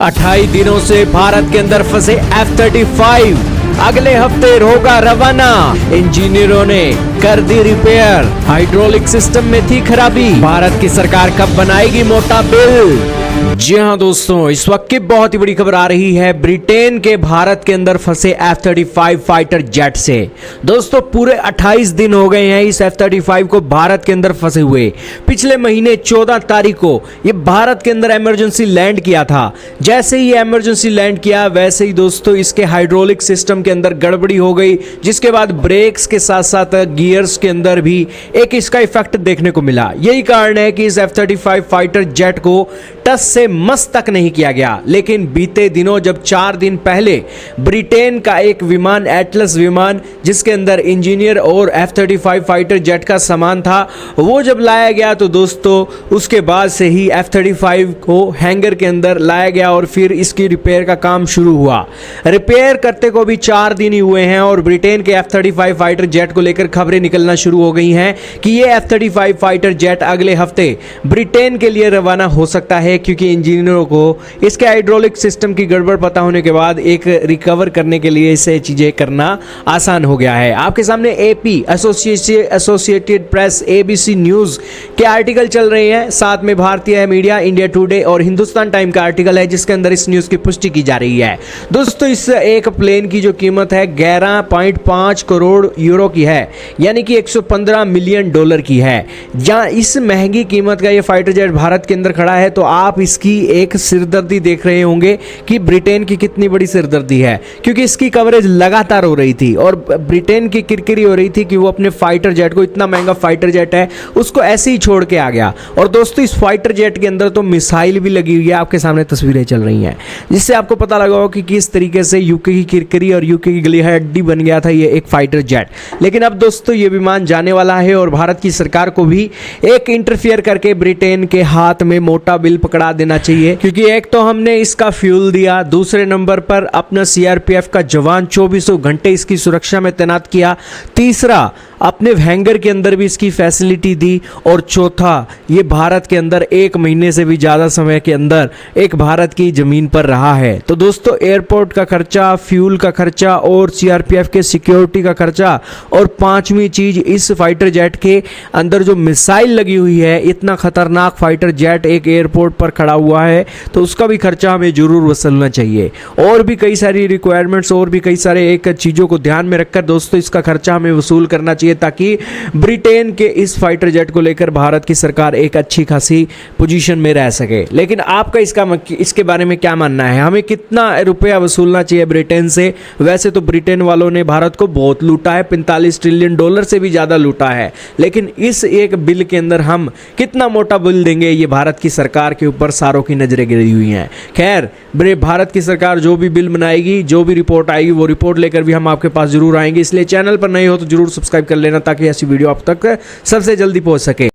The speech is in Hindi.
28 दिनों से भारत के अंदर फंसे F-35 अगले हफ्ते होगा रवाना। इंजीनियरों ने कर दी रिपेयर, हाइड्रोलिक सिस्टम में थी खराबी। भारत की सरकार कब बनाएगी मोटा बिल? जी हां दोस्तों, इस वक्त की बहुत ही बड़ी खबर आ रही है ब्रिटेन के भारत के अंदर फंसे F-35 फाइटर जेट से। दोस्तों पूरे 28 दिन हो गए हैं इस F-35 को भारत के अंदर फंसे हुए। पिछले महीने 14 तारीख को ये भारत के अंदर इमरजेंसी लैंड किया था। जैसे ही इमरजेंसी लैंड किया वैसे ही दोस्तों इसके हाइड्रोलिक सिस्टम के अंदर गड़बड़ी हो गई, जिसके बाद ब्रेक्स के साथ साथ गियर्स के अंदर भी एक इसका इफेक्ट देखने को मिला। यही कारण है कि इस F-35 फाइटर जेट को टस से मस तक नहीं किया गया। लेकिन बीते दिनों जब 4 दिन पहले ब्रिटेन का एक विमान, एटलस विमान, जिसके अंदर इंजीनियर और F-35 फाइटर जेट का सामान था, वो जब लाया गया तो दोस्तों उसके बाद से ही F-35 को हैंगर के अंदर लाया गया और फिर इसकी रिपेयर का काम शुरू हुआ। रिपेयर करते को भी 4 दिन ही हुए हैं और ब्रिटेन के F-35 फाइटर जेट को लेकर खबरें निकलना शुरू हो गई हैं कि ये F-35 फाइटर जेट अगले हफ्ते ब्रिटेन के लिए रवाना हो सकता है, क्योंकि इंजीनियरों को इसके हाइड्रोलिक सिस्टम की गड़बड़ पता होने के बाद एक रिकवर करने के लिए इसे चीजें करना आसान हो गया है। आपके सामने AP associated press, ABC news के आर्टिकल चल रहे हैं, साथ में भारतीय मीडिया, इंडिया टुडे और हिंदुस्तान टाइम का आर्टिकल है जिसके अंदर इस न्यूज की पुष्टि की जा रही है। दोस्तों इस एक प्लेन की जो कीमत है 11.5 करोड़ यूरो की है, यानी कि 115 मिलियन डॉलर की है। जहां इस महंगी कीमत का ये फाइटर जेट भारत के अंदर खड़ा है तो आप इसकी एक सिरदर्दी देख रहे होंगे कि ब्रिटेन की कितनी बड़ी सिरदर्दी है, क्योंकि इसकी कवरेज लगातार हो रही थी और ब्रिटेन की किरकिरी हो रही थी कि वो अपने फाइटर जेट को, इतना महंगा फाइटर जेट है, उसको ऐसे ही छोड़ के आ गया। और दोस्तों इस फाइटर जेट के अंदर तो मिसाइल भी लगी हुई है, आपके सामने तस्वीरें चल रही हैं, जिससे आपको पता लगा होगा कि किस तरीके से यूके की किरकिरी और यूके की गली हड्डी बन गया था ये एक फाइटर जेट। लेकिन अब दोस्तों ये विमान जाने वाला है और भारत की सरकार को भी एक इंटरफियर करके ब्रिटेन के हाथ में मोटा बिल पकड़ा देना चाहिए, क्योंकि एक तो हमने इसका फ्यूल दिया, दूसरे नंबर पर अपना CRPF का जवान 24 घंटे इसकी सुरक्षा में तैनात किया, तीसरा अपने हैंगर के अंदर भी इसकी फैसिलिटी दी, और चौथा ये भारत के अंदर 1 महीने से भी ज़्यादा समय के अंदर एक भारत की ज़मीन पर रहा है। तो दोस्तों एयरपोर्ट का खर्चा, फ्यूल का खर्चा और CRPF के सिक्योरिटी का खर्चा, और पांचवी चीज़ इस फाइटर जेट के अंदर जो मिसाइल लगी हुई है, इतना खतरनाक फाइटर जेट एक एयरपोर्ट पर खड़ा हुआ है, तो उसका भी खर्चा हमें जरूर वसूलना चाहिए। और भी कई सारी रिक्वायरमेंट्स और भी कई सारे एक चीज़ों को ध्यान में रखकर दोस्तों इसका खर्चा हमें वसूल करना चाहिए, ताकि ब्रिटेन के इस फाइटर जेट को लेकर भारत की सरकार एक अच्छी खासी पोजीशन में रह सके। लेकिन आपका इसके बारे में क्या मानना है? हमें कितना रुपया वसूलना चाहिए ब्रिटेन से? वैसे तो ब्रिटेन वालों ने भारत को बहुत लूटा है, 45 ट्रिलियन डॉलर से भी ज़्यादा लूटा है, लेकिन इस एक बिल के अंदर हम कितना मोटा बिल देंगे, ये भारत की सरकार के ऊपर सारों की नजरें गिरी हुई हैं। खैर, भारत की सरकार जो भी बिल बनाएगी, जो भी रिपोर्ट आएगी, वो रिपोर्ट लेकर भी हम आपके पास जरूर आएंगे। इसलिए चैनल पर नए हो तो जरूर सब्सक्राइब कर लेना, ताकि ऐसी वीडियो आप तक सबसे जल्दी पहुंच सके।